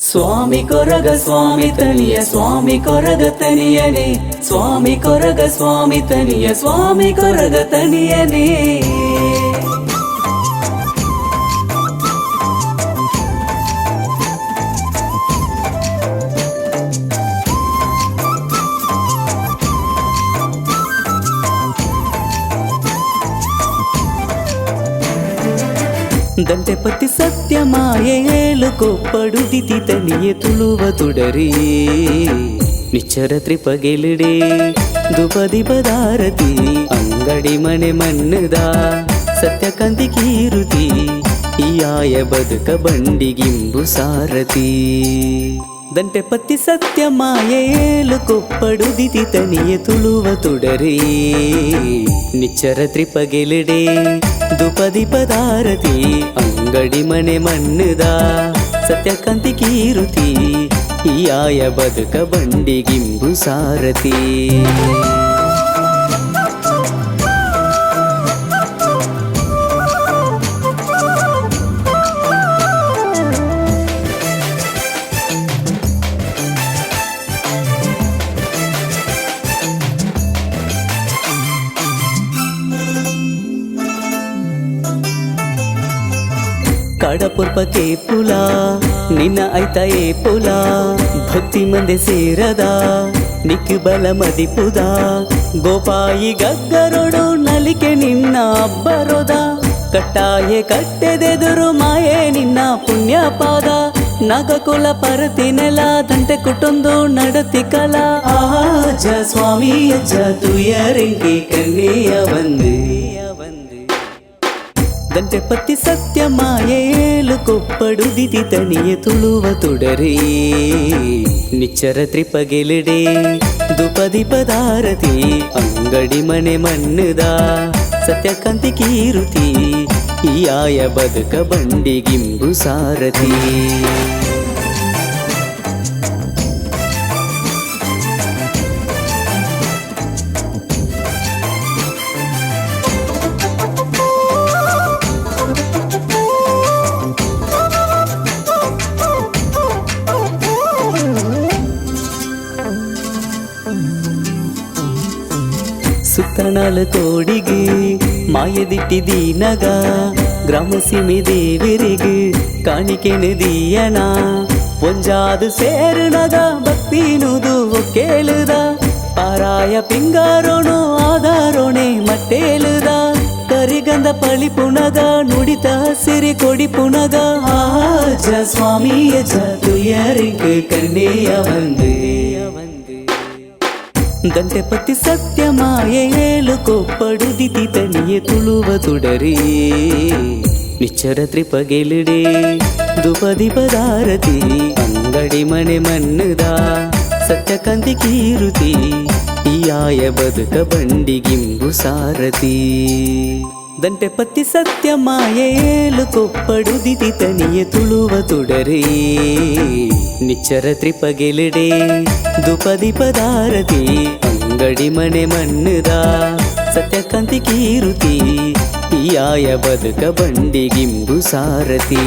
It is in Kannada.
ಸ್ವಾಮಿ ಕೊರಗ ಸ್ವಾಮಿ ತನಿಯ ಸ್ವಾಮಿ ಕೊರಗ ತನಿಯನೇ ಸ್ವಾಮಿ ಕೊರಗ ಸ್ವಾಮಿ ತನಿಯ ಸ್ವಾಮಿ ಕೊರಗ ತನಿಯನೇ ದಂತೆ ಪತಿ ಸತ್ಯ ಮಾಯೆ ಏಳುಕೊಪ್ಪಡುದಿತಿ ತನಿಯೆ ತುಳುವ ತುಡರಿ ನಿಚ್ಚರ ತ್ರಿಪಗೆಲಿಡೆ ದುಪದಿ ಪದಾರತಿ ಅಂಗಡಿ ಮನೆ ಮಣ್ಣದ ಸತ್ಯ ಕಂದಿ ಕೀರುತಿ ಈ ಆಯ ಬದುಕ ಬಂಡಿಗಿಂಬು ಸಾರತಿ ದಂಟೆ ಪತ್ತಿ ಸತ್ಯ ಮಾಯೆ ಏಳುಕೊಪ್ಪಡುದಿತಿ ತನಿಯೆ ತುಳುವ ತುಡರಿ ನಿಚ್ಚರ ತ್ರಿಪಗೆಲಿಡೆ ದುಪದಿ ಪದಾರತಿ ಅಂಗಡಿ ಮನೆ ಮಣ್ಣದ ಸತ್ಯ ಕಂತಿ ಕೀರುತಿ ಈ ಆಯ ಬದುಕ ಬಂಡಿಗಿಂಬು ಸಾರತಿ ಕಡಪುರ್ಪಕ್ಕೆ ಪುಲ ನಿನ್ನ ಐತ ಏ ಪುಲ ಭಕ್ತಿ ಮಂದೆ ಸೇರದ ನಿಕ್ ಬಲ ಮದಿಪುದ ಗೋಪಾಯಿ ಗಗ್ಗರೊಡು ನಲಿಕೆ ನಿನ್ನ ಅಬ್ಬರೋದ ಕಟ್ಟಾಯೆ ಕಟ್ಟೆದೆದುರು ಮಾಯೆ ನಿನ್ನ ಪುಣ್ಯ ಪಾದ ನಗಕುಲ ಪರತಿನೆಲ ದಂಟೆ ಕುಟುಂದು ನಡತಿ ಕಲ ಆಜ ಸ್ವಾಮಿ ಅಜ್ಜ ತುಯರಿಂಗೆ ಕನ್ನೆಯ ಬಂದೆ ದಂಟೆ ಪತ್ತಿ ಸತ್ಯ ಮಾಯೆ ಏಳುಕೊಪ್ಪಡುದಿತಿ ತನಿಯೆ ತುಳುವ ತುಡರಿ ನಿಚ್ಚರ ತ್ರಿಪಗೆಲಿಡೆ ದುಪದಿ ಪದಾರತಿ ಅಂಗಡಿ ಮನೆ ಮಣ್ಣದ ಸತ್ಯ ಕಂತಿ ಕೀರುತಿ ಈ ಆಯ ಬದುಕ ಬಂಡಿಗಿಂಬು ಸಾರತಿ ಸುತ್ತಣಾಲ ಕೋಡಿಗೆ ಮಾಯದಿಟ್ಟಿದಿ ನಗ ಗ್ರಾಮ ಸೀಮೆ ದೇವರಿಗೆ ಕಾಣಿಕೆ ನದಿಯನ ಒಂಜಾದು ಸೇರು ನಗ ಭಕ್ತಿನುದು ಕೇಳುದ ಪಾರಾಯ ಪಿಂಗಾರೋಣು ಆಧಾರೋಣೆ ಮಟ್ಟೇಳುದ ಕರಿಗಂಧ ಪಳಿ ಪುಣಗ ನುಡಿತ ಸಿರಿ ಕೊಡಿ ಪುಣಗ ಆಜ ಸ್ವಾಮಿಯ ತುಯರಿಗೆ ಕನ್ನೆಯ ಬಂದೆ ದಂಟೆ ಪತ್ತಿ ಸತ್ಯ ಮಾಯೆ ಏಳುಕೊಪ್ಪಡುದಿತಿ ತನಿಯೆ ತುಳುವ ತುಡರಿ ನಿಚ್ಚರ ತ್ರಿಪಗೆಲಿಡೆ ದುಪದಿ ಪದಾರತಿ ಅಂಗಡಿ ಮನೆ ಮಣ್ಣದ ಸತ್ಯ ಕಂದಿ ಕೀರುತಿ ಈ ಆಯ ಬದುಕ ಬಂಡಿಗಿಂಬು ಸಾರತಿ ದಂಟೆ ಪತ್ತಿ ಸತ್ಯ ಮಾಯೆ ಏಳುಕೊಪ್ಪಡುದಿತಿ ತನಿಯೆ ತುಳುವ ತುಡರಿ ನಿಚ್ಚರ ತ್ರಿಪಗೆಲಿಡೆ ದುಪದಿ ಪದಾರತಿ ಅಂಗಡಿ ಮನೆ ಮಣ್ಣದ ಸತ್ಯ ಕಂತಿ ಕೀರುತಿ ಈ ಆಯ ಬದುಕ ಬಂಡಿಗಿಂಬು ಸಾರತಿ